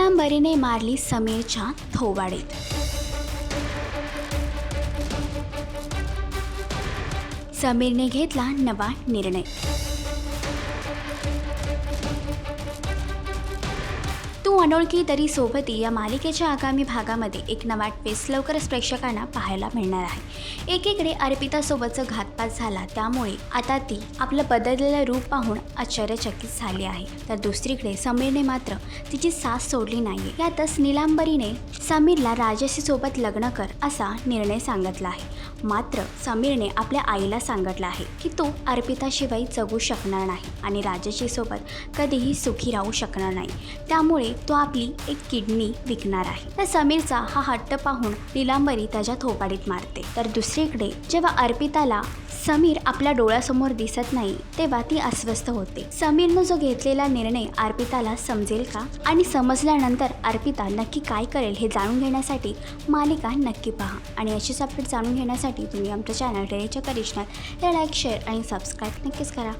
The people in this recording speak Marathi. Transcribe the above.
नीलांबरीने मारली समीरच्या थोबाडीत। समीरने घेतला नवा निर्णय। तू अनोळखी तरी सोबती या मालिकेच्या आगामी भागामध्ये एक नवा ट्विस्ट लवकरच प्रेक्षकांना पाहायला मिळणार आहे। एकीकडे अर्पितासोबतचा घातपात झाला, त्यामुळे आता ती आपलं बदललेलं रूप पाहून आश्चर्यचकित झाली आहे, तर दुसरीकडे समीरने मात्र तिची साथ सोडली नाही। यातच नीलांबरीने समीरला राजश्री सोबत लग्न कर असा निर्णय सांगितला आहे। मात्र समीरने आपल्या आईला सांगितलं आहे की तो अर्पिताशिवाय जगू शकणार नाही आणि राजश्री सोबत कधीही सुखी राहू शकणार नाही, त्यामुळे तो आपली एक किडनी विकणार आहे। तर समीरचा हा हट्ट पाहून नीलांबरी त्याच्या थोपाडीत मारते, तर दुसरीकडे जेव्हा अर्पिताला समीर आपल्या डोळ्यासमोर दिसत नाही तेव्हा ती अस्वस्थ होते। समीरनं जो घेतलेला निर्णय अर्पिताला समजेल का, आणि समजल्यानंतर अर्पिता नक्की काय करेल हे जाणून घेण्यासाठी मालिका नक्की पहा। आणि अशीच अपडेट जाणून घेण्यासाठी तुम्ही आमच्या चॅनल डेलीच्या करिश्मात लाईक, शेअर आणि सबस्क्राईब नक्कीच करा।